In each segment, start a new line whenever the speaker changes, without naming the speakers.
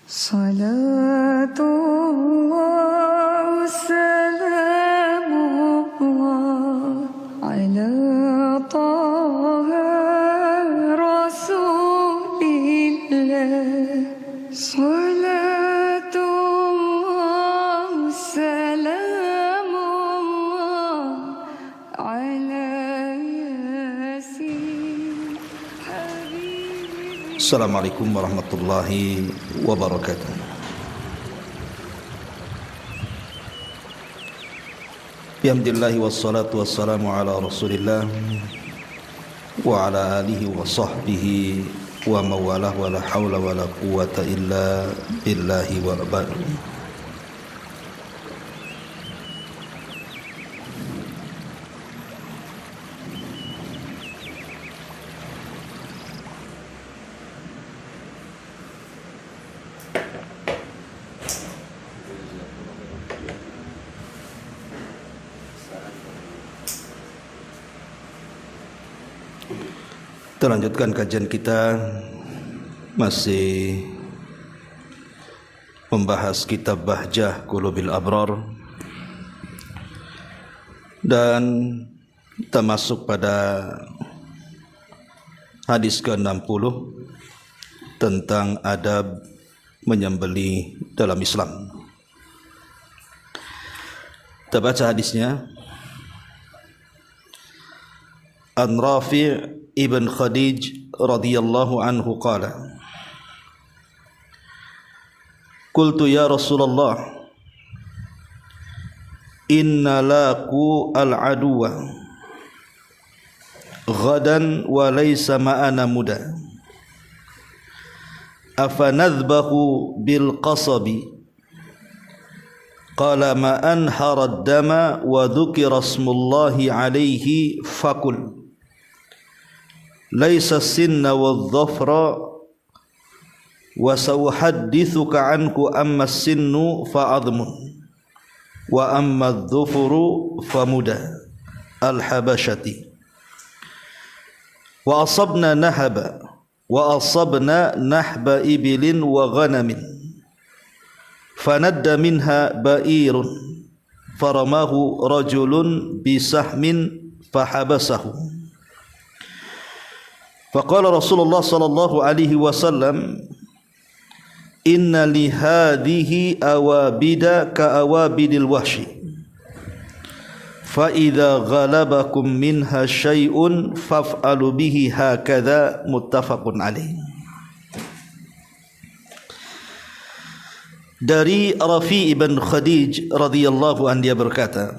صلاة الله وسلام الله على طه رسول الله صلاة الله وسلام الله على ياسين حبيبي.
Assalamualaikum warahmatullahi wabarakatuh. Alhamdulillahi wassalatu wassalamu ala rasulillah wa ala alihi wa sahbihi wa mawalah wa la hawla wa la quwata illa billahi wa ba'du. Kita lanjutkan kajian kita, masih membahas kitab Bahjah Qulubil Abrar, dan kita masuk pada hadis ke-60 tentang adab menyembelih dalam Islam. Kita baca hadisnya. An Rafi' ibn Khadij radhiyallahu anhu qala, qultu ya Rasulullah, inna laqu al-aduwa ghadan wa laysa ma'ana muda, afanadhbahu bil qasabi, qala ma anhara ad-dama wa dhukira ismullahi alayhi fakul laisa sinna wadh-dhafra wa sawhaddithuka anku amma sinnu fa'adhmun wa amma adh-dhufru famuda al-habashati wa asabna nahba ibilin wa ghanamin fanadda minha ba'irun faramahu rajulun bisahmin fahabasahu. Faqala Rasulullah sallallahu alaihi wasallam, inna li hadhihi awabida ka awabidil wahshi, fa idza ghalabakum minha syai'un faf'alu bihi hakadha, muttafaqun alaih. Dari Rafi' ibn Khadij radhiyallahu anhu, dia berkata,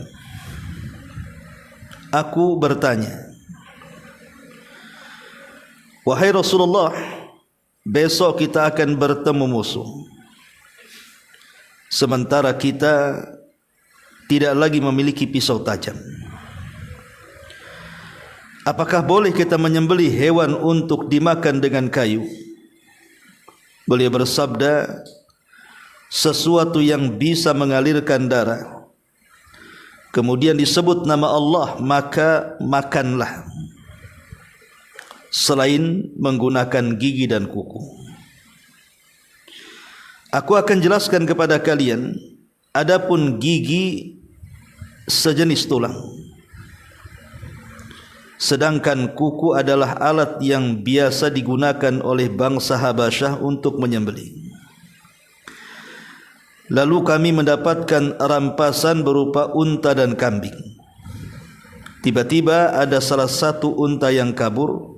aku bertanya, wahai Rasulullah, besok kita akan bertemu musuh, sementara kita tidak lagi memiliki pisau tajam. Apakah boleh kita menyembelih hewan untuk dimakan dengan kayu? Beliau bersabda, sesuatu yang bisa mengalirkan darah, kemudian disebut nama Allah, maka makanlah, selain menggunakan gigi dan kuku. Aku akan jelaskan kepada kalian, adapun gigi sejenis tulang, sedangkan kuku adalah alat yang biasa digunakan oleh bangsa Habasyah untuk menyembelih. Lalu kami mendapatkan rampasan berupa unta dan kambing. Tiba-tiba ada salah satu unta yang kabur.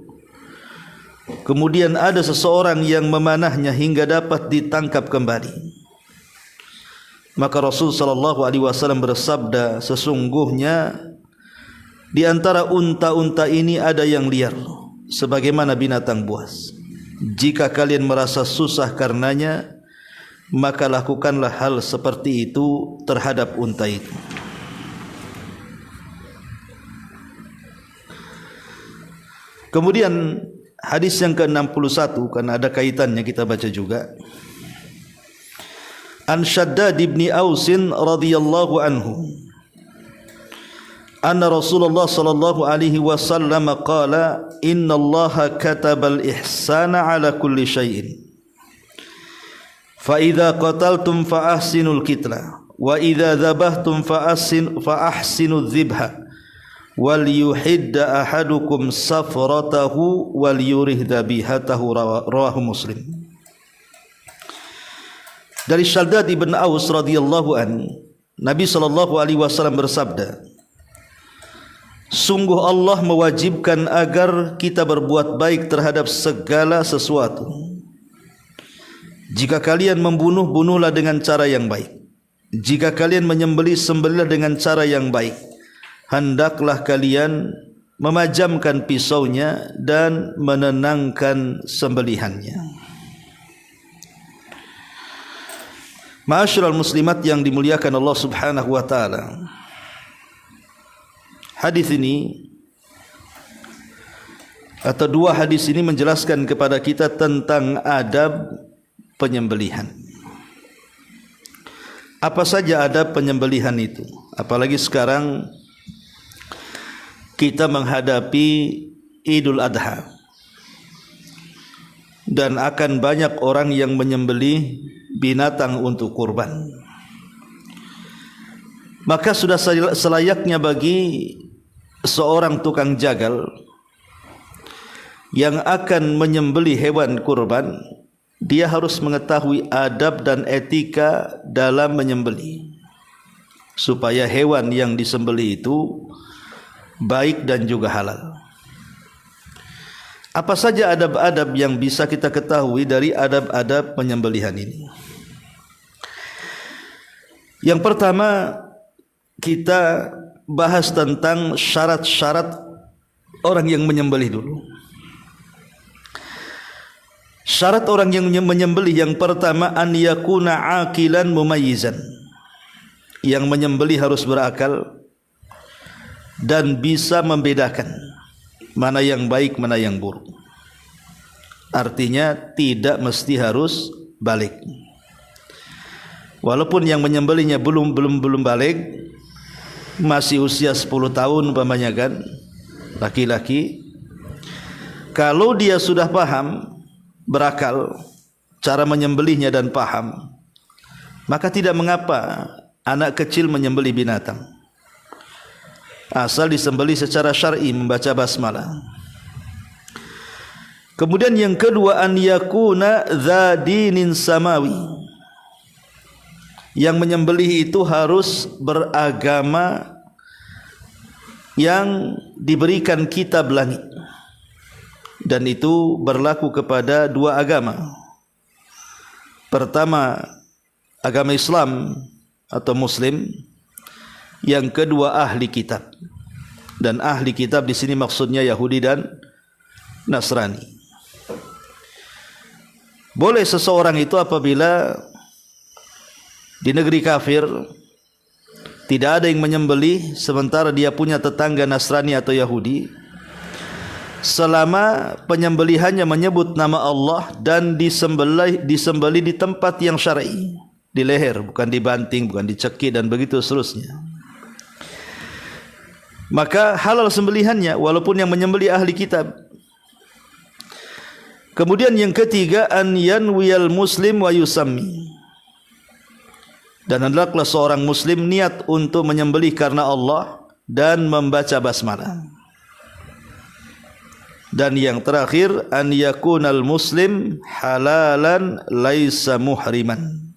Kemudian ada seseorang yang memanahnya hingga dapat ditangkap kembali. Maka Rasul sallallahu alaihi wasallam bersabda, sesungguhnya di antara unta-unta ini ada yang liar, sebagaimana binatang buas. Jika kalian merasa susah karenanya, maka lakukanlah hal seperti itu terhadap unta itu. Kemudian hadis yang ke-61, karena ada kaitannya kita baca juga. An Shaddad ibn Ausin radhiyallahu anhu, anna Rasulullah sallallahu alaihi wasallam qala, inna Allaha katabal ihsana ala kulli syai'in, fa idza qataltum fa ahsinul qitla wa idza dzabhtum fa ahsinudz dzibha wal yuhidda ahadukum safratahu wal yurih dzabihatahu, rawahu Muslim. Dari Shaddad ibn Aus radhiyallahu an, Nabi sallallahu alaihi wasallam bersabda, sungguh Allah mewajibkan agar kita berbuat baik terhadap segala sesuatu. Jika kalian membunuh, bunuhlah dengan cara yang baik. Jika kalian menyembelih, sembelihlah dengan cara yang baik. Hendaklah kalian memajamkan pisaunya dan menenangkan sembelihannya. Ma'asyiral muslimat yang dimuliakan Allah Subhanahu wa taala. Hadis ini atau dua hadis ini menjelaskan kepada kita tentang adab penyembelihan. Apa saja adab penyembelihan itu? Apalagi sekarang kita menghadapi Idul Adha dan akan banyak orang yang menyembelih binatang untuk kurban. Maka sudah selayaknya bagi seorang tukang jagal yang akan menyembelih hewan kurban, dia harus mengetahui adab dan etika dalam menyembelih, supaya hewan yang disembelih itu baik dan juga halal. Apa saja adab-adab yang bisa kita ketahui dari adab-adab penyembelihan ini? Yang pertama, kita bahas tentang syarat-syarat orang yang menyembelih dulu. Syarat orang yang menyembelih yang pertama, an yakuna aqilan mumayyizan. Yang menyembelih harus berakal dan bisa membedakan mana yang baik, mana yang buruk. Artinya tidak mesti harus balik. Walaupun yang menyembelihnya belum balik, masih usia 10 tahun umpamanya kan, laki-laki, kalau dia sudah paham, berakal cara menyembelihnya dan paham, maka tidak mengapa anak kecil menyembelih binatang, asal disembelih secara syar'i, membaca basmalah. Kemudian yang kedua, an yakuna dza dinin samawi. Yang menyembelih itu harus beragama yang diberikan kitab langit, dan itu berlaku kepada dua agama. Pertama, agama Islam atau Muslim. Yang kedua, ahli kitab. Dan ahli kitab di sini maksudnya Yahudi dan Nasrani. Boleh seseorang itu apabila di negeri kafir tidak ada yang menyembelih, sementara dia punya tetangga Nasrani atau Yahudi, selama penyembelihannya menyebut nama Allah dan disembelih di tempat yang syar'i, di leher, bukan dibanting, bukan dicekik dan begitu seterusnya, maka halal sembelihannya walaupun yang menyembelih ahli kitab. Kemudian yang ketiga, an yanwiyal muslim wa yusammi. Dan hendaklah seorang muslim niat untuk menyembelih karena Allah dan membaca basmalah. Dan yang terakhir, an yakunal muslim halalan laisa muhriman.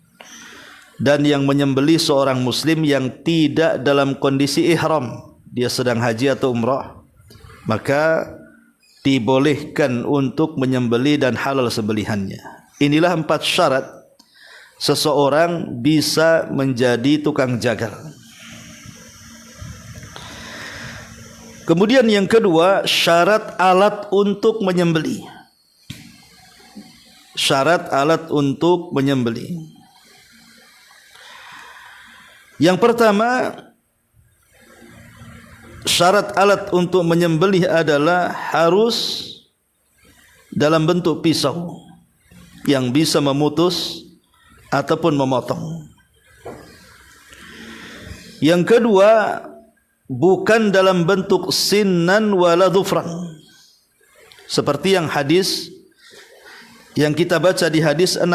Dan yang menyembelih seorang muslim yang tidak dalam kondisi ihram, dia sedang haji atau umrah, maka dibolehkan untuk menyembelih dan halal sembelihannya. Inilah 4 syarat seseorang bisa menjadi tukang jagal. Kemudian yang kedua, syarat alat untuk menyembelih. Syarat alat untuk menyembelih. Yang pertama, syarat alat untuk menyembelih adalah harus dalam bentuk pisau yang bisa memutus ataupun memotong. Yang kedua, bukan dalam bentuk sinnan wala dhufran, seperti yang hadis yang kita baca di hadis 60.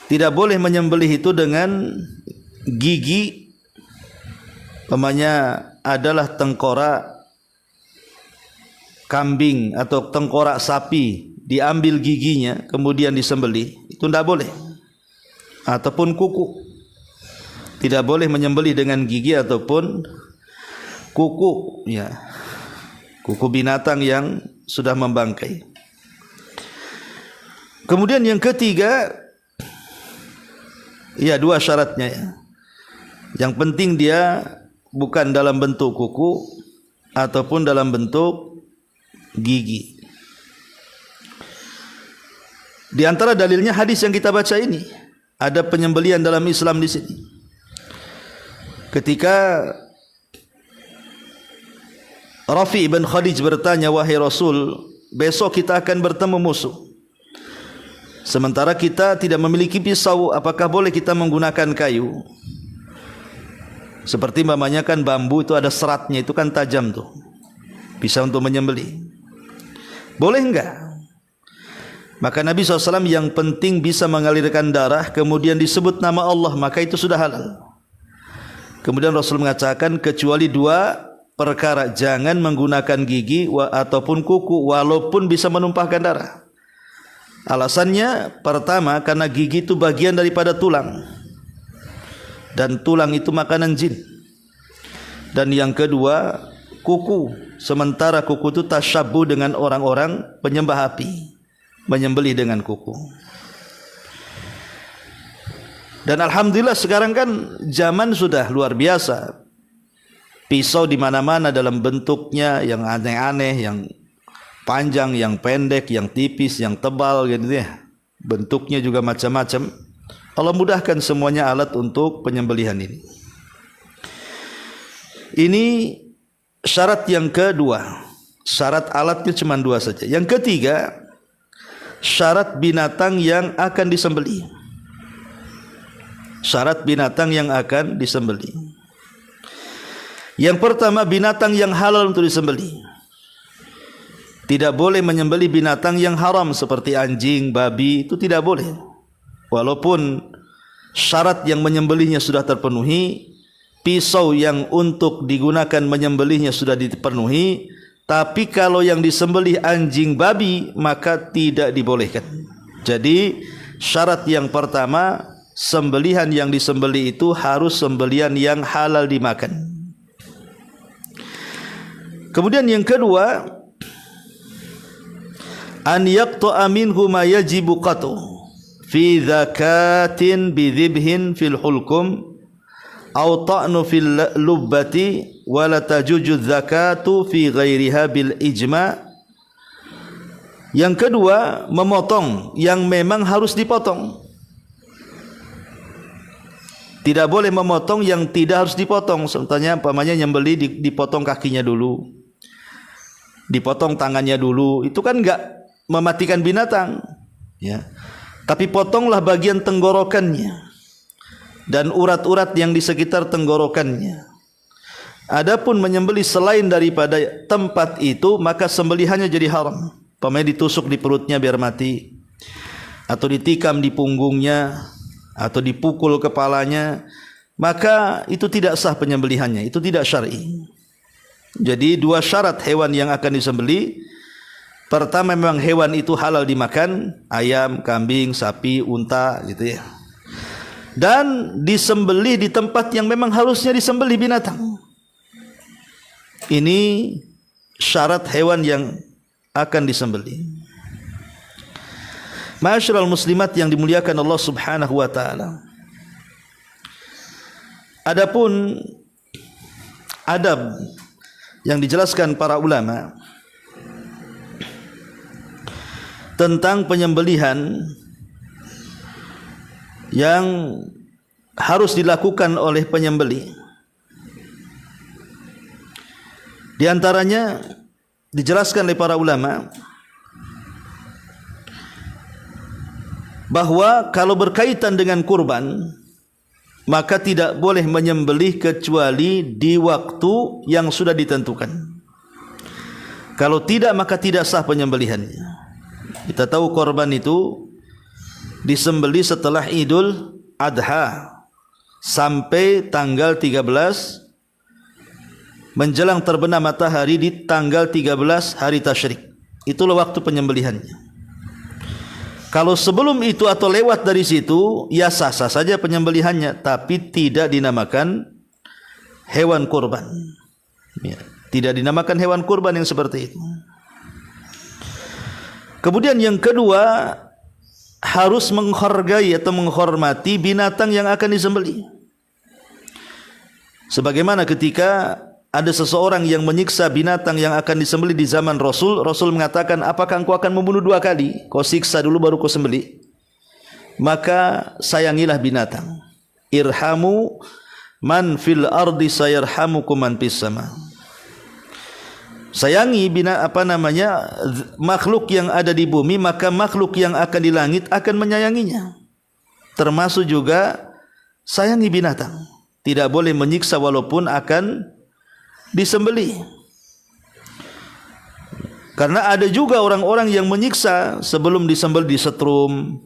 Tidak boleh menyembelih itu dengan gigi, umpamanya adalah tengkorak kambing atau tengkorak sapi, diambil giginya kemudian disembelih, itu tidak boleh. Ataupun kuku, tidak boleh menyembelih dengan gigi ataupun kuku, ya, kuku binatang yang sudah membangkai. Kemudian yang ketiga, ya, dua syaratnya, ya. Yang penting dia bukan dalam bentuk kuku ataupun dalam bentuk gigi. Di antara dalilnya hadis yang kita baca ini, ada penyembelihan dalam Islam di sini. Ketika Rafi bin Khadij bertanya, wahai Rasul, besok kita akan bertemu musuh, sementara kita tidak memiliki pisau, apakah boleh kita menggunakan kayu? Seperti mamanya kan bambu itu ada seratnya, itu kan tajam tuh, bisa untuk menyembelih. Boleh enggak? Maka Nabi SAW, yang penting bisa mengalirkan darah, kemudian disebut nama Allah, maka itu sudah halal. Kemudian Rasul mengatakan, kecuali dua perkara, jangan menggunakan gigi ataupun kuku walaupun bisa menumpahkan darah. Alasannya, pertama, karena gigi itu bagian daripada tulang, dan tulang itu makanan jin. Dan yang kedua, kuku, sementara kuku itu tasyabbuh dengan orang-orang penyembah api, menyembelih dengan kuku. Dan alhamdulillah sekarang kan zaman sudah luar biasa. Pisau di mana-mana dalam bentuknya yang aneh-aneh, yang panjang, yang pendek, yang tipis, yang tebal gitu ya. Bentuknya juga macam-macam. Allah mudahkan semuanya alat untuk penyembelihan ini. Ini syarat yang kedua. Syarat alatnya cuma dua saja. Yang ketiga, syarat binatang yang akan disembelih. Syarat binatang yang akan disembelih. Yang pertama, binatang yang halal untuk disembelih. Tidak boleh menyembelih binatang yang haram seperti anjing, babi, itu tidak boleh. Walaupun syarat yang menyembelihnya sudah terpenuhi, pisau yang untuk digunakan menyembelihnya sudah dipenuhi, tapi kalau yang disembelih anjing, babi, maka tidak dibolehkan. Jadi syarat yang pertama, sembelihan yang disembelih itu harus sembelihan yang halal dimakan. Kemudian yang kedua, an yaqta'a minhu ma yajibu qat'u fi zakatin bi dhibhin fil hulkum aw ta'nu fil lubbati wa la tajuju zakatu fi ghairiha bil ijma'. Yang kedua, memotong yang memang harus dipotong. Tidak boleh memotong yang tidak harus dipotong. Contohnya umpamanya nyembelih dipotong kakinya dulu, dipotong tangannya dulu, itu kan enggak mematikan binatang, ya. Tapi potonglah bagian tenggorokannya dan urat-urat yang di sekitar tenggorokannya. Adapun menyembelih selain daripada tempat itu, maka sembelihannya jadi haram. Umpamanya ditusuk di perutnya biar mati, atau ditikam di punggungnya, atau dipukul kepalanya, maka itu tidak sah penyembelihannya, itu tidak syar'i. Jadi dua syarat hewan yang akan disembelih. Pertama, memang hewan itu halal dimakan, ayam, kambing, sapi, unta gitu ya. Dan disembelih di tempat yang memang harusnya disembelih binatang. Ini syarat hewan yang akan disembelih. Ma'asyiral muslimat yang dimuliakan Allah Subhanahu wa taala. Adapun adab yang dijelaskan para ulama tentang penyembelihan yang harus dilakukan oleh penyembelih, di antaranya dijelaskan oleh para ulama bahwa kalau berkaitan dengan kurban, maka tidak boleh menyembelih kecuali di waktu yang sudah ditentukan. Kalau tidak, maka tidak sah penyembelihannya. Kita tahu korban itu disembelih setelah Idul Adha sampai tanggal 13 menjelang terbenam matahari di tanggal 13 hari tasyrik. Itulah waktu penyembelihannya. Kalau sebelum itu atau lewat dari situ, ya sah-sah saja penyembelihannya, tapi tidak dinamakan hewan kurban. Ya, tidak dinamakan hewan kurban yang seperti itu. Kemudian yang kedua, harus menghargai atau menghormati binatang yang akan disembelih. Sebagaimana ketika ada seseorang yang menyiksa binatang yang akan disembelih di zaman Rasul, Rasul mengatakan, apakah engkau akan membunuh 2 kali? Kau siksa dulu baru kau sembelih. Maka sayangilah binatang. Irhamu man fil ardi sayarhamukum man fis sama. Sayangi makhluk yang ada di bumi, maka makhluk yang akan di langit akan menyayanginya. Termasuk juga sayangi binatang. Tidak boleh menyiksa walaupun akan disembelih. Karena ada juga orang-orang yang menyiksa sebelum disembelih, disetrum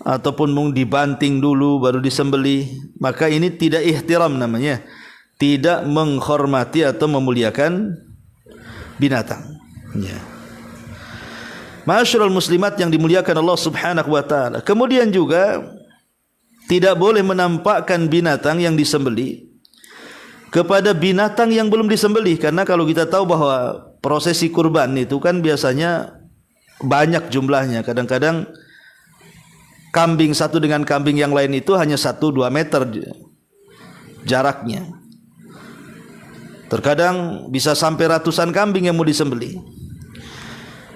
ataupun dibanting dulu baru disembelih. Maka ini tidak ihtiram namanya, tidak menghormati atau memuliakan binatang. Ya. Ma'asyiral muslimat yang dimuliakan Allah Subhanahu wa taala. Kemudian juga tidak boleh menampakkan binatang yang disembelih kepada binatang yang belum disembelih, karena kalau kita tahu bahwa prosesi kurban itu kan biasanya banyak jumlahnya. Kadang-kadang kambing satu dengan kambing yang lain itu hanya 1-2 meter jaraknya. Terkadang bisa sampai ratusan kambing yang mau disembelih.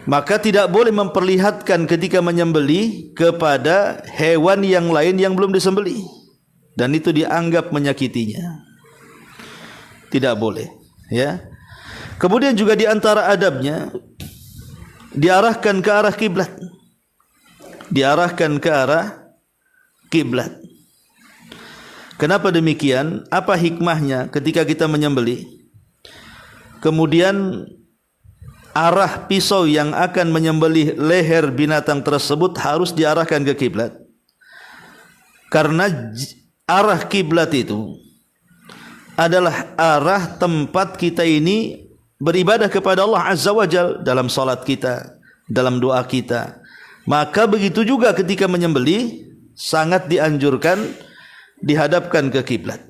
Maka tidak boleh memperlihatkan ketika menyembelih kepada hewan yang lain yang belum disembelih, dan itu dianggap menyakitinya. Tidak boleh, ya. Kemudian juga di antara adabnya, diarahkan ke arah kiblat. Diarahkan ke arah kiblat. Kenapa demikian? Apa hikmahnya ketika kita menyembelih? Kemudian arah pisau yang akan menyembelih leher binatang tersebut harus diarahkan ke kiblat. Karena arah kiblat itu adalah arah tempat kita ini beribadah kepada Allah Azza wa Jalla dalam salat kita, dalam doa kita. Maka begitu juga ketika menyembelih sangat dianjurkan dihadapkan ke kiblat.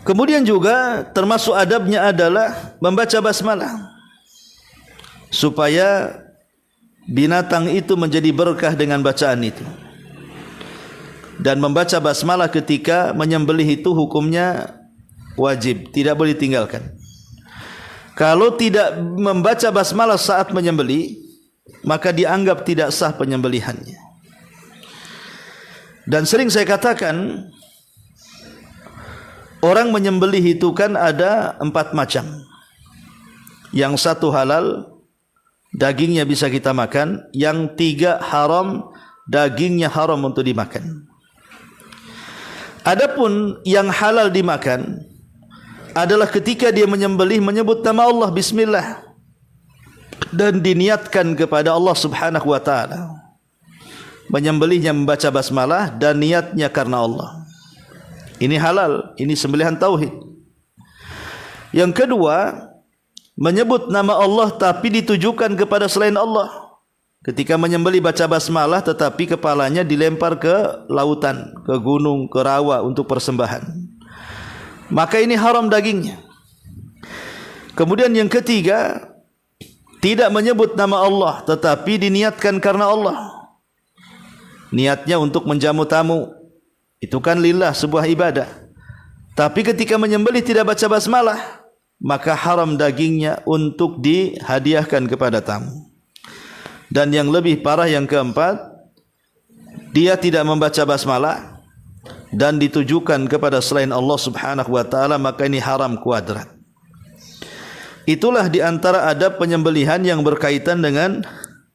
Kemudian juga termasuk adabnya adalah membaca basmalah supaya binatang itu menjadi berkah dengan bacaan itu. Dan membaca basmalah ketika menyembelih itu hukumnya wajib, tidak boleh ditinggalkan. Kalau tidak membaca basmalah saat menyembelih, maka dianggap tidak sah penyembelihannya. Dan sering saya katakan, orang menyembelih itu kan ada 4 macam. Yang 1 halal, dagingnya bisa kita makan. Yang 3 haram, dagingnya haram untuk dimakan. Adapun yang halal dimakan adalah ketika dia menyembelih menyebut nama Allah, bismillah, dan diniatkan kepada Allah Subhanahu wa taala. Menyembelihnya membaca basmalah dan niatnya karena Allah. Ini halal, ini sembelihan tauhid. Yang kedua, menyebut nama Allah tapi ditujukan kepada selain Allah. Ketika menyembelih baca basmalah tetapi kepalanya dilempar ke lautan, ke gunung, ke rawa untuk persembahan. Maka ini haram dagingnya. Kemudian yang ketiga, tidak menyebut nama Allah tetapi diniatkan karena Allah. Niatnya untuk menjamu tamu. Itu kan lillah, sebuah ibadah. Tapi ketika menyembelih tidak baca basmalah, maka haram dagingnya untuk dihadiahkan kepada tamu. Dan yang lebih parah yang keempat, dia tidak membaca basmalah dan ditujukan kepada selain Allah Subhanahu wa taala, maka ini haram kuadrat. Itulah di antara adab penyembelihan yang berkaitan dengan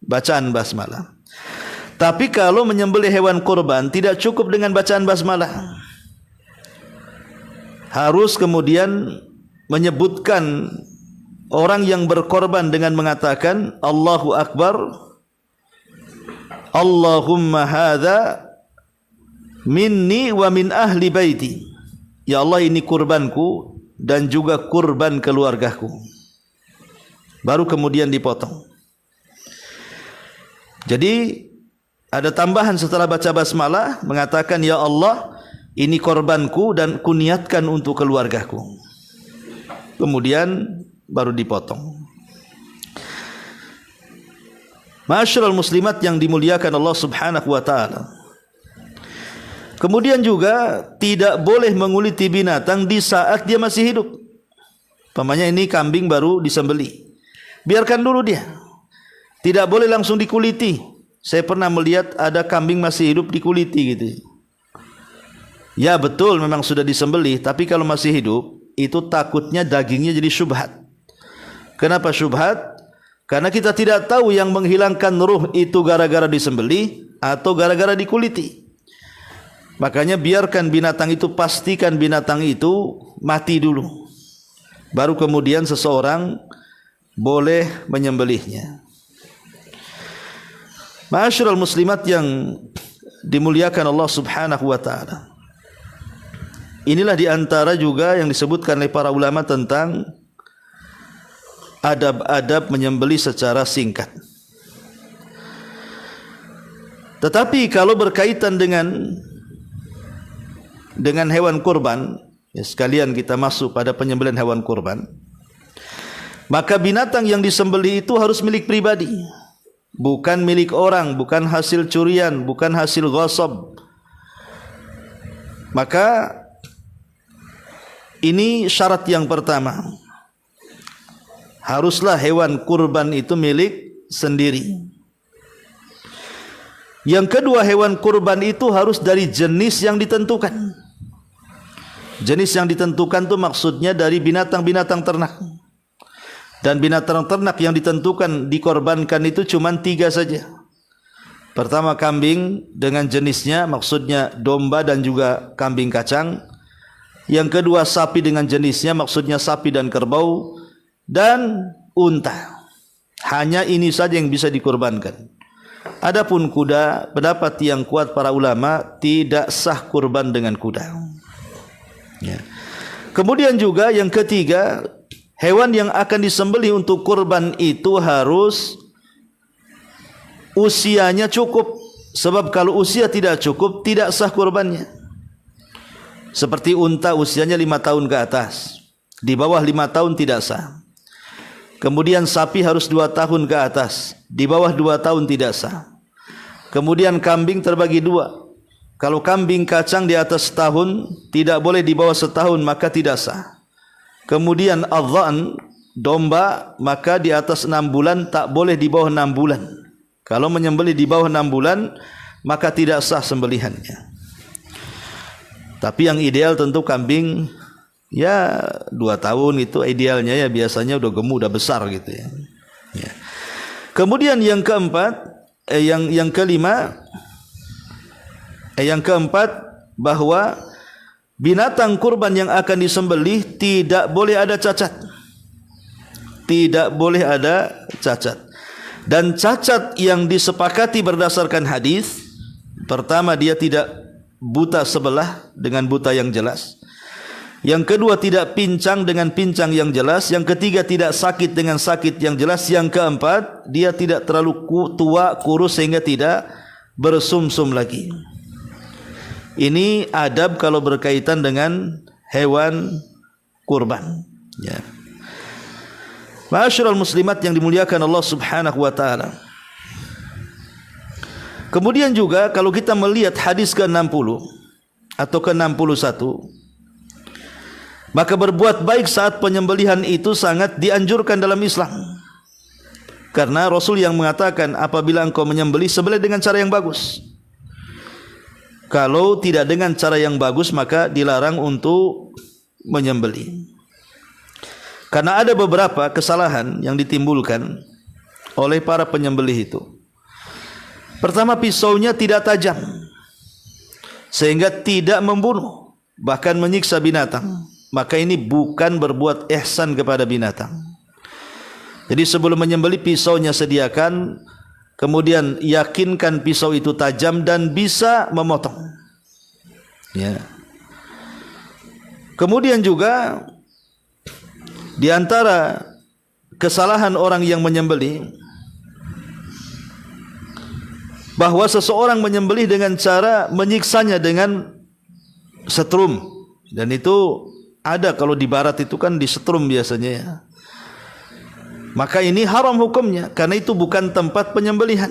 bacaan basmalah. Tapi kalau menyembelih hewan kurban tidak cukup dengan bacaan basmalah. Harus kemudian menyebutkan orang yang berkorban dengan mengatakan Allahu Akbar Allahumma hadza minni wa min ahli baiti. Ya Allah, ini kurbanku dan juga kurban keluargaku. Baru kemudian dipotong. Jadi ada tambahan setelah baca basmalah, mengatakan ya Allah, ini korbanku dan kuniatkan untuk keluargaku. Kemudian baru dipotong. Ma'asyiral muslimat yang dimuliakan Allah Subhanahu wa taala. Kemudian juga tidak boleh menguliti binatang di saat dia masih hidup. Pamannya ini kambing baru disembelih. Biarkan dulu dia. Tidak boleh langsung dikuliti. Saya pernah melihat ada kambing masih hidup dikuliti gitu. Ya betul memang sudah disembelih, tapi kalau masih hidup itu takutnya dagingnya jadi syubhat. Kenapa syubhat? Karena kita tidak tahu yang menghilangkan ruh itu gara-gara disembelih atau gara-gara dikuliti. Makanya biarkan binatang itu, pastikan binatang itu mati dulu. Baru kemudian seseorang boleh menyembelihnya. Ma'asyiral muslimat yang dimuliakan Allah Subhanahu wa taala. Inilah di antara juga yang disebutkan oleh para ulama tentang adab-adab menyembelih secara singkat. Tetapi kalau berkaitan dengan hewan kurban, ya sekalian kita masuk pada penyembelihan hewan kurban, maka binatang yang disembelih itu harus milik pribadi, bukan milik orang, bukan hasil curian, bukan hasil ghasab. Maka ini syarat yang pertama, haruslah hewan kurban itu milik sendiri. Yang kedua, hewan kurban itu harus dari jenis yang ditentukan. Jenis yang ditentukan itu maksudnya dari binatang-binatang ternak. Dan binatang ternak yang ditentukan dikorbankan itu cuma 3 saja. Pertama kambing dengan jenisnya, maksudnya domba dan juga kambing kacang. Yang kedua sapi dengan jenisnya, maksudnya sapi dan kerbau. Dan unta. Hanya ini saja yang bisa dikorbankan. Adapun kuda, pendapat yang kuat para ulama, tidak sah kurban dengan kuda. Ya. Kemudian juga yang ketiga, hewan yang akan disembelih untuk kurban itu harus usianya cukup. Sebab kalau usia tidak cukup, tidak sah kurbannya. Seperti unta usianya 5 tahun ke atas, di bawah 5 tahun tidak sah. Kemudian sapi harus 2 tahun ke atas, di bawah 2 tahun tidak sah. Kemudian kambing terbagi 2. Kalau kambing kacang di atas setahun, tidak boleh di bawah setahun, maka tidak sah. Kemudian adhan, domba, maka di atas 6 bulan, tak boleh di bawah 6 bulan. Kalau menyembelih di bawah 6 bulan, maka tidak sah sembelihannya. Tapi yang ideal tentu kambing ya 2 tahun itu idealnya, ya biasanya udah gemuk, udah besar gitu ya. Ya. Kemudian yang keempat, yang keempat bahwa binatang kurban yang akan disembelih tidak boleh ada cacat. Tidak boleh ada cacat. Dan cacat yang disepakati berdasarkan hadis, pertama dia tidak buta sebelah dengan buta yang jelas. Yang kedua tidak pincang dengan pincang yang jelas. Yang ketiga tidak sakit dengan sakit yang jelas. Yang keempat dia tidak terlalu tua, kurus sehingga tidak bersumsum lagi. Ini adab kalau berkaitan dengan hewan kurban. Ya. Ma'asyiral muslimat yang dimuliakan Allah Subhanahu wa taala. Kemudian juga kalau kita melihat hadis ke-60 atau ke-61, maka berbuat baik saat penyembelihan itu sangat dianjurkan dalam Islam. Karena Rasul yang mengatakan apabila engkau menyembelih, sembelih dengan cara yang bagus. Kalau tidak dengan cara yang bagus, maka dilarang untuk menyembelih. Karena ada beberapa kesalahan yang ditimbulkan oleh para penyembelih itu. Pertama, pisaunya tidak tajam sehingga tidak membunuh, bahkan menyiksa binatang. Maka ini bukan berbuat ihsan kepada binatang. Jadi sebelum menyembelih, pisaunya sediakan kemudian yakinkan pisau itu tajam dan bisa memotong. Ya. Kemudian juga di antara kesalahan orang yang menyembelih, bahwa seseorang menyembelih dengan cara menyiksanya dengan setrum, dan itu ada kalau di barat itu kan disetrum biasanya ya. Maka ini haram hukumnya, karena itu bukan tempat penyembelihan,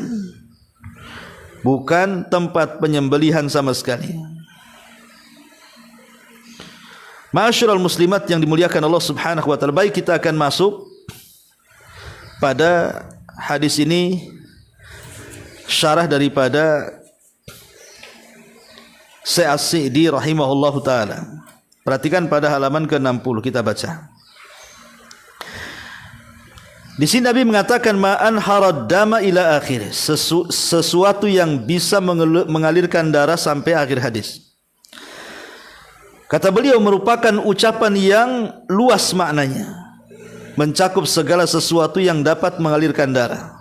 bukan tempat penyembelihan sama sekali. Ma'asyiral muslimat yang dimuliakan Allah Subhanahu wa taala, baik, kita akan masuk pada hadis ini, syarah daripada Syekh As-Sa'di rahimahullahu taala. Perhatikan pada halaman ke-60 kita baca. Di sini Nabi mengatakan ma'an harad dama ila akhir, sesuatu yang bisa mengalirkan darah sampai akhir hadis. Kata beliau, merupakan ucapan yang luas maknanya, mencakup segala sesuatu yang dapat mengalirkan darah.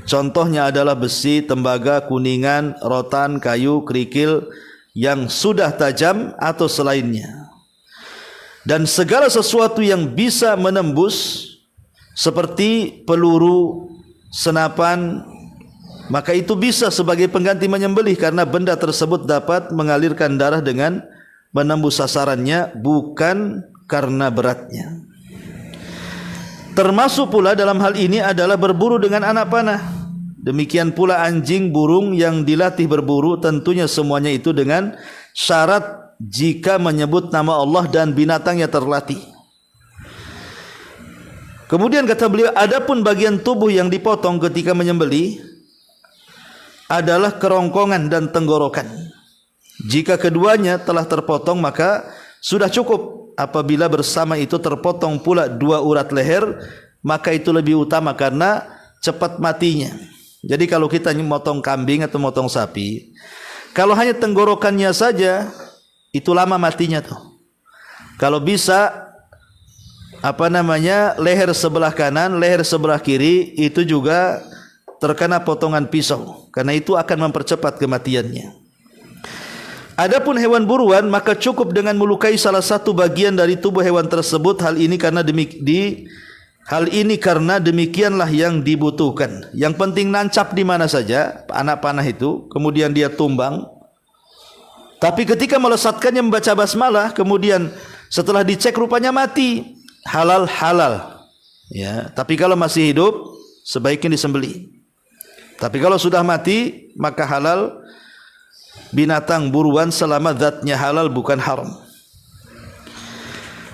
Contohnya adalah besi, tembaga, kuningan, rotan, kayu, kerikil yang sudah tajam atau selainnya, dan segala sesuatu yang bisa menembus seperti peluru, senapan, maka itu bisa sebagai pengganti menyembelih, karena benda tersebut dapat mengalirkan darah dengan menembus sasarannya, bukan karena beratnya. Termasuk pula dalam hal ini adalah berburu dengan anak panah. Demikian pula anjing, burung yang dilatih berburu, tentunya semuanya itu dengan syarat jika menyebut nama Allah dan binatangnya terlatih. Kemudian kata beliau, adapun bagian tubuh yang dipotong ketika menyembelih adalah kerongkongan dan tenggorokan. Jika keduanya telah terpotong maka sudah cukup. Apabila bersama itu terpotong pula dua urat leher, maka itu lebih utama karena cepat matinya. Jadi kalau kita motong kambing atau motong sapi, kalau hanya tenggorokannya saja, itu lama matinya tuh. Kalau bisa leher sebelah kanan, leher sebelah kiri, itu juga terkena potongan pisau, karena itu akan mempercepat kematiannya. Adapun hewan buruan, maka cukup dengan melukai salah satu bagian dari tubuh hewan tersebut. Hal ini karena demikianlah yang dibutuhkan. Yang penting nancap di mana saja anak panah itu, kemudian dia tumbang. Tapi ketika melesatkannya membaca basmalah, kemudian setelah dicek rupanya mati, halal. Ya, tapi kalau masih hidup sebaiknya disembelih. Tapi kalau sudah mati maka halal binatang buruan selama zatnya halal, bukan haram.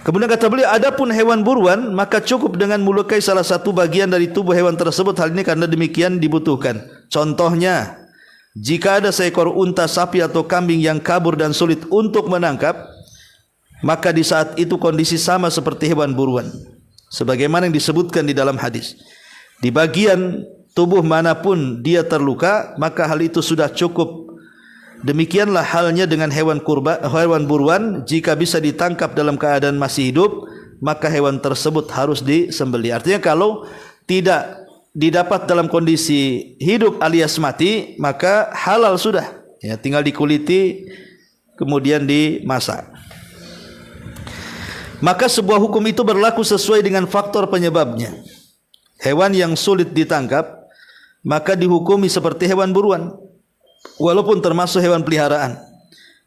Kemudian kata beliau, adapun hewan buruan, maka cukup dengan melukai salah satu bagian dari tubuh hewan tersebut. Hal ini karena demikian dibutuhkan. Contohnya, jika ada seekor unta, sapi atau kambing yang kabur dan sulit untuk menangkap, maka di saat itu kondisi sama seperti hewan buruan, sebagaimana yang disebutkan di dalam hadis. Di bagian tubuh manapun dia terluka, maka hal itu sudah cukup. Demikianlah halnya dengan hewan buruan. Jika bisa ditangkap dalam keadaan masih hidup, maka hewan tersebut harus disembelih. Artinya kalau tidak didapat dalam kondisi hidup alias mati, maka halal sudah. Ya, tinggal dikuliti kemudian dimasak. Maka sebuah hukum itu berlaku sesuai dengan faktor penyebabnya. Hewan yang sulit ditangkap maka dihukumi seperti hewan buruan, walaupun termasuk hewan peliharaan.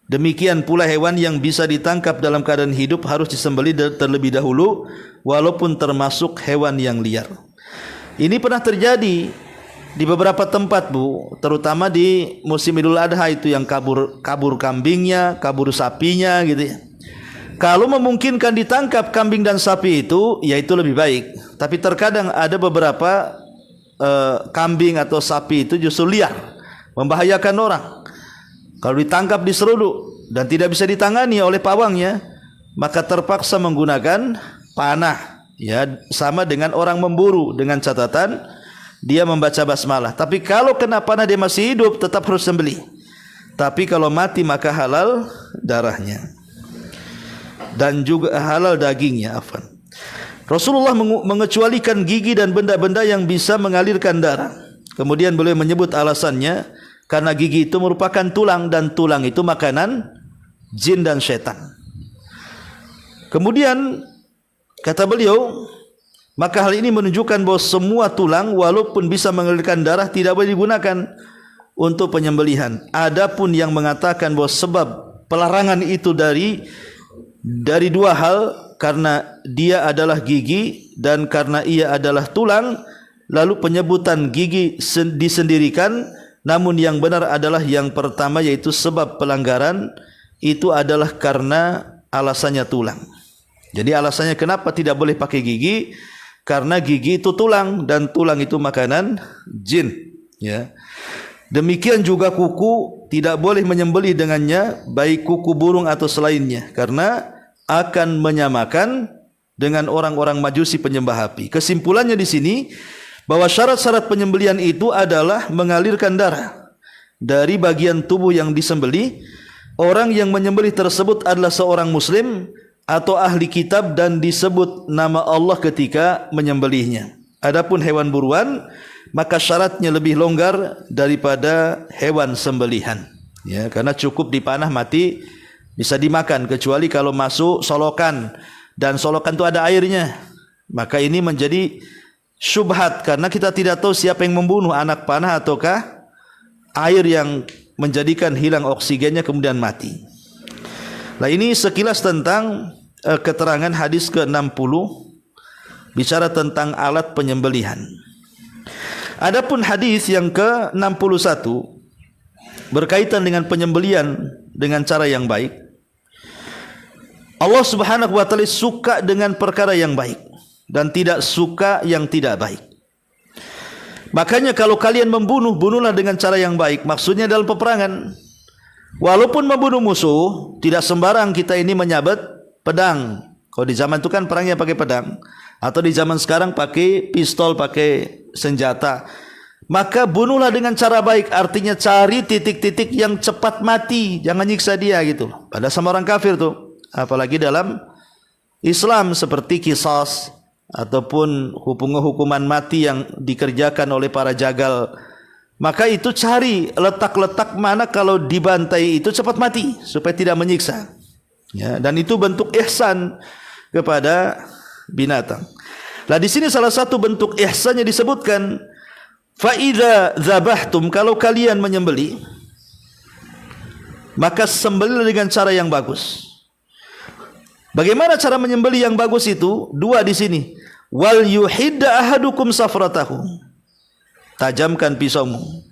Demikian pula hewan yang bisa ditangkap dalam keadaan hidup harus disembelih terlebih dahulu, walaupun termasuk hewan yang liar. Ini pernah terjadi di beberapa tempat, Bu, terutama di musim Idul Adha itu, yang kabur kambingnya, kabur sapinya gitu ya. Kalau memungkinkan ditangkap kambing dan sapi itu, ya itu lebih baik. Tapi terkadang ada beberapa kambing atau sapi itu justru liar, membahayakan orang. Kalau ditangkap diseruduk dan tidak bisa ditangani oleh pawangnya, maka terpaksa menggunakan panah. Ya, sama dengan orang memburu, dengan catatan dia membaca basmalah. Tapi kalau kena panah dia masih hidup, tetap harus sembelih. Tapi kalau mati maka halal darahnya dan juga halal dagingnya. Rasulullah mengecualikan gigi dan benda-benda yang bisa mengalirkan darah. Kemudian beliau menyebut alasannya karena gigi itu merupakan tulang dan tulang itu makanan jin dan setan. Kemudian kata beliau, maka hal ini menunjukkan bahwa semua tulang walaupun bisa mengalirkan darah tidak boleh digunakan untuk penyembelihan. Adapun yang mengatakan bahwa sebab pelarangan itu dari dua hal, karena dia adalah gigi dan karena ia adalah tulang, lalu penyebutan gigi disendirikan. Namun yang benar adalah yang pertama, yaitu sebab pelanggaran itu adalah karena alasannya tulang. Jadi alasannya kenapa tidak boleh pakai gigi, karena gigi itu tulang dan tulang itu makanan jin, ya. Demikian juga kuku, tidak boleh menyembelih dengannya, baik kuku burung atau selainnya, karena akan menyamakan dengan orang-orang Majusi penyembah api. Kesimpulannya di sini bahwa syarat-syarat penyembelihan itu adalah mengalirkan darah dari bagian tubuh yang disembelih. Orang yang menyembelih tersebut adalah seorang muslim atau ahli kitab dan disebut nama Allah ketika menyembelihnya. Adapun hewan buruan, maka syaratnya lebih longgar daripada hewan sembelihan, ya, karena cukup dipanah mati, bisa dimakan, kecuali kalau masuk solokan dan solokan itu ada airnya, maka ini menjadi syubhat karena kita tidak tahu siapa yang membunuh, anak panah ataukah air yang menjadikan hilang oksigennya kemudian mati. Nah, ini sekilas tentang keterangan hadis ke-60 bicara tentang alat penyembelihan. Adapun hadis yang ke-61 berkaitan dengan penyembelihan dengan cara yang baik. Allah Subhanahu wa taala suka dengan perkara yang baik dan tidak suka yang tidak baik. Makanya kalau kalian membunuh, bunuhlah dengan cara yang baik. Maksudnya dalam peperangan, walaupun membunuh musuh, tidak sembarang kita ini menyabet pedang. Kalau di zaman itu kan perangnya pakai pedang, atau di zaman sekarang pakai pistol, pakai senjata. Maka bunuhlah dengan cara baik, artinya cari titik-titik yang cepat mati, jangan nyiksa dia gitu. Pada sama orang kafir tuh, apalagi dalam Islam seperti qisas ataupun hukuman mati yang dikerjakan oleh para jagal. Maka itu cari letak-letak mana kalau dibantai itu cepat mati supaya tidak menyiksa, ya, dan itu bentuk ihsan kepada binatang. Nah, di sini salah satu bentuk ihsannya disebutkan, fa idza dzabahtum, kalau kalian menyembelih maka sembelihlah dengan cara yang bagus. Bagaimana cara menyembelih yang bagus itu? Dua di sini. Wal yuhidda ahadukum safratahu. Tajamkan pisaumu,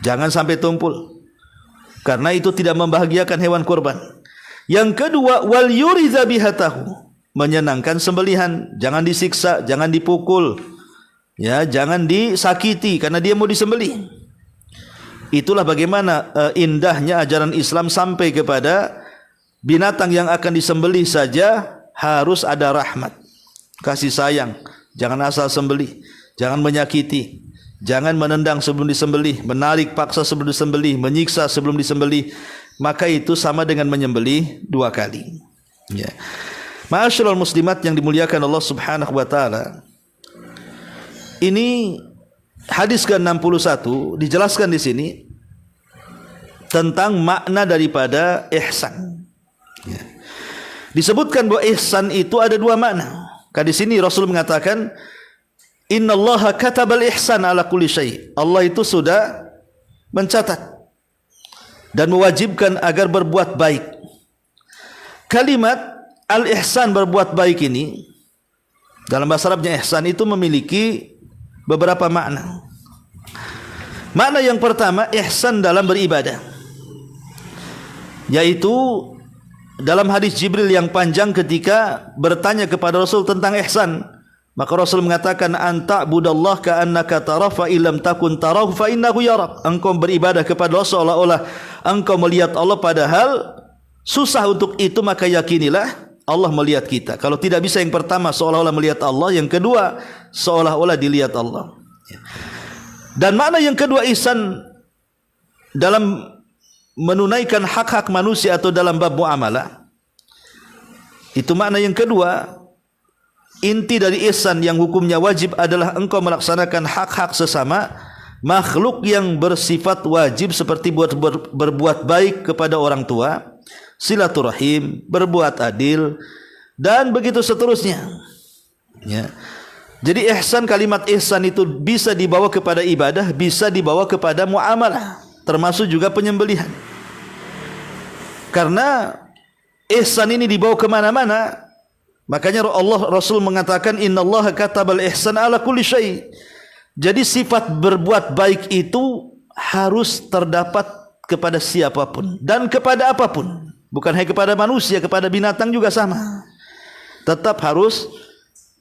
jangan sampai tumpul, karena itu tidak membahagiakan hewan kurban. Yang kedua, wal yuridza bihatahu, menyenangkan sembelihan, jangan disiksa, jangan dipukul, ya, jangan disakiti karena dia mau disembelih. Itulah bagaimana indahnya ajaran Islam sampai kepada binatang yang akan disembelih saja harus ada rahmat, kasih sayang. Jangan asal sembelih, jangan menyakiti, jangan menendang sebelum disembelih, menarik paksa sebelum disembelih, menyiksa sebelum disembelih. Maka itu sama dengan menyembelih dua kali, ya. Ma'asyiral muslimat yang dimuliakan Allah Subhanahu wa taala. Ini hadis ke-61 dijelaskan di sini tentang makna daripada ihsan. Ya. Disebutkan bahwa ihsan itu ada dua makna. Di sini Rasul mengatakan, innallaha katabal ihsan ala kulli syai'. Allah itu sudah mencatat dan mewajibkan agar berbuat baik. Kalimat al-ihsan, berbuat baik, ini dalam bahasa Arabnya ihsan itu memiliki beberapa makna. Makna yang pertama, ihsan dalam beribadah, yaitu dalam hadis Jibril yang panjang ketika bertanya kepada Rasul tentang ihsan, maka Rasul mengatakan, anta budallah ka'annaka tarah fa illam takun tarahu fa innahu yarak. Engkau beribadah kepada Allah seolah-olah engkau melihat Allah, padahal susah untuk itu, maka yakinilah Allah melihat kita. Kalau tidak bisa yang pertama seolah-olah melihat Allah, yang kedua seolah-olah dilihat Allah. Dan makna yang kedua ihsan dalam menunaikan hak-hak manusia atau dalam bab muamalah, itu makna yang kedua, inti dari ihsan yang hukumnya wajib adalah engkau melaksanakan hak-hak sesama makhluk yang bersifat wajib seperti berbuat baik kepada orang tua, silaturahim, berbuat adil, dan begitu seterusnya. Ya. Jadi ihsan, kalimat ihsan itu bisa dibawa kepada ibadah, bisa dibawa kepada muamalah, termasuk juga penyembelihan. Karena ihsan ini dibawa kemana-mana. Makanya Rasul mengatakan innallaha katabal ihsan ala kulli syai'. Jadi sifat berbuat baik itu harus terdapat kepada siapapun dan kepada apapun. Bukan hanya kepada manusia, kepada binatang juga sama. Tetap harus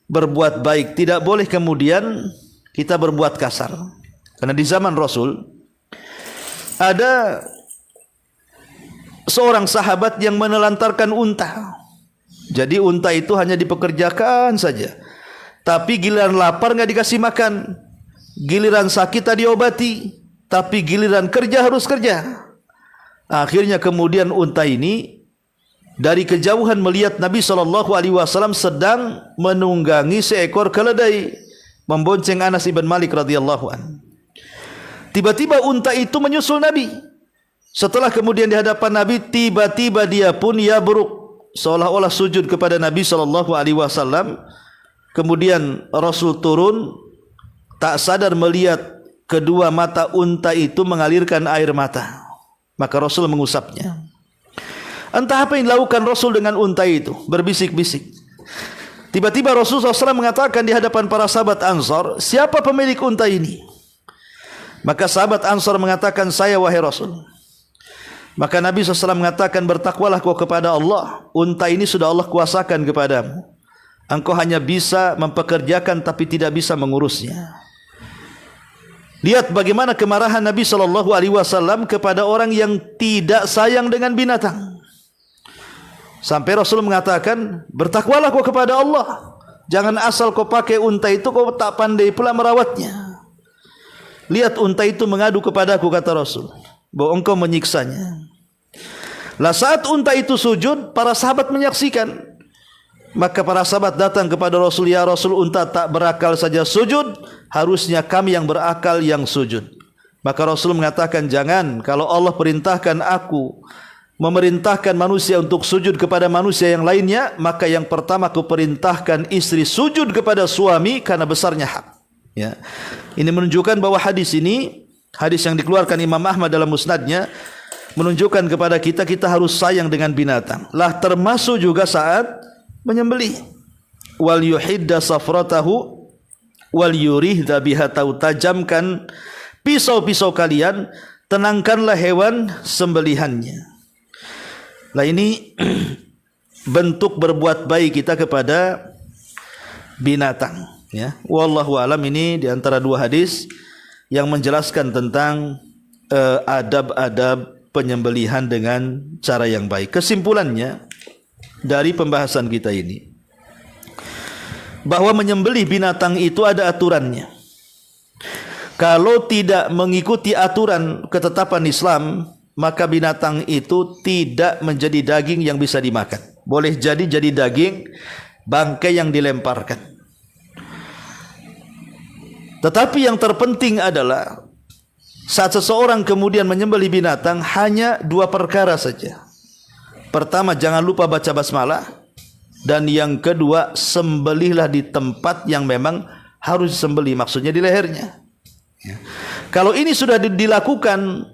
berbuat baik. Tidak boleh kemudian kita berbuat kasar. Karena di zaman Rasul ada seorang sahabat yang menelantarkan unta. Jadi unta itu hanya dipekerjakan saja. Tapi giliran lapar enggak dikasih makan. Giliran sakit tak diobati. Tapi giliran kerja harus kerja. Akhirnya kemudian unta ini dari kejauhan melihat Nabi SAW sedang menunggangi seekor keledai, membonceng Anas ibn Malik radhiyallahu an. Tiba-tiba unta itu menyusul Nabi. Setelah kemudian di hadapan Nabi, tiba-tiba dia pun yabruk, seolah-olah sujud kepada Nabi SAW. Kemudian Rasul turun, tak sadar melihat kedua mata unta itu mengalirkan air mata. Maka Rasul mengusapnya. Entah apa yang dilakukan Rasul dengan unta itu, berbisik-bisik. Tiba-tiba Rasulullah SAW mengatakan di hadapan para sahabat Ansar, siapa pemilik unta ini? Maka sahabat Ansar mengatakan, saya wahai Rasul. Maka Nabi SAW mengatakan, bertakwalah kau kepada Allah. Unta ini sudah Allah kuasakan kepadamu. Engkau hanya bisa mempekerjakan tapi tidak bisa mengurusnya. Lihat bagaimana kemarahan Nabi SAW kepada orang yang tidak sayang dengan binatang. Sampai Rasul mengatakan, bertakwalah kau kepada Allah. Jangan asal kau pakai unta itu, kau tak pandai pula merawatnya. Lihat unta itu mengadu kepadaku, kata Rasul, bahwa engkau menyiksanya. Lah saat unta itu sujud, para sahabat menyaksikan. Maka para sahabat datang kepada Rasul, ya Rasul, unta tak berakal saja sujud, harusnya kami yang berakal yang sujud. Maka Rasul mengatakan, jangan, kalau Allah perintahkan aku memerintahkan manusia untuk sujud kepada manusia yang lainnya, maka yang pertama aku perintahkan istri sujud kepada suami karena besarnya hak. Ya. Ini menunjukkan bahwa hadis ini, hadis yang dikeluarkan Imam Ahmad dalam musnadnya, menunjukkan kepada kita, kita harus sayang dengan binatang. Lah termasuk juga saat menyembelih. Wal yuhidda safratahu wal yurih dhabihatahu, tajamkan pisau-pisau kalian, tenangkanlah hewan sembelihannya. Lah ini bentuk berbuat baik kita kepada binatang, ya. Wallahu alam, ini di antara dua hadis yang menjelaskan tentang adab-adab penyembelihan dengan cara yang baik. Kesimpulannya dari pembahasan kita ini, bahwa menyembelih binatang itu ada aturannya. Kalau tidak mengikuti aturan ketetapan Islam, maka binatang itu tidak menjadi daging yang bisa dimakan. Boleh jadi daging bangkai yang dilemparkan. Tetapi yang terpenting adalah saat seseorang kemudian menyembelih binatang, hanya dua perkara saja. Pertama, jangan lupa baca basmalah. Dan yang kedua, sembelihlah di tempat yang memang harus disembelih, maksudnya di lehernya. Ya. Kalau ini sudah dilakukan,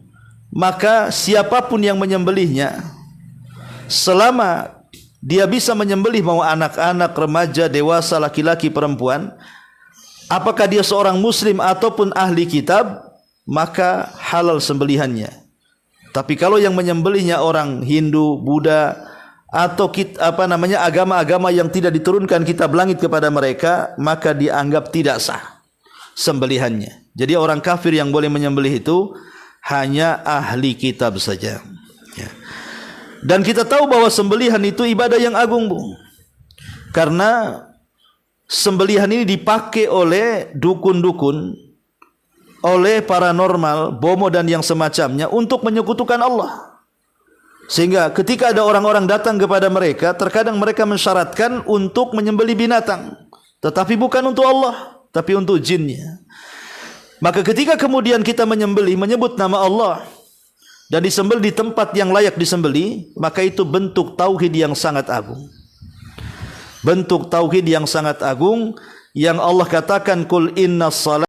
maka siapapun yang menyembelihnya, selama dia bisa menyembelih mau anak-anak, remaja, dewasa, laki-laki, perempuan, apakah dia seorang muslim ataupun ahli kitab, maka halal sembelihannya. Tapi kalau yang menyembelihnya orang Hindu, Buddha, atau agama-agama yang tidak diturunkan kitab langit kepada mereka, maka dianggap tidak sah sembelihannya. Jadi orang kafir yang boleh menyembelih itu hanya ahli kitab saja, ya. Dan kita tahu bahwa sembelihan itu ibadah yang agung, Bu. Karena sembelihan ini dipakai oleh dukun-dukun, oleh paranormal, bomo dan yang semacamnya untuk menyekutukan Allah. Sehingga ketika ada orang-orang datang kepada mereka, terkadang mereka mensyaratkan untuk menyembelih binatang. tetapi bukan untuk Allah, tapi untuk jinnya. Maka ketika kemudian kita menyembelih, menyebut nama Allah dan disembelih di tempat yang layak disembelih, maka itu bentuk tauhid yang sangat agung. Bentuk tauhid yang sangat agung yang Allah katakan, qul innas salat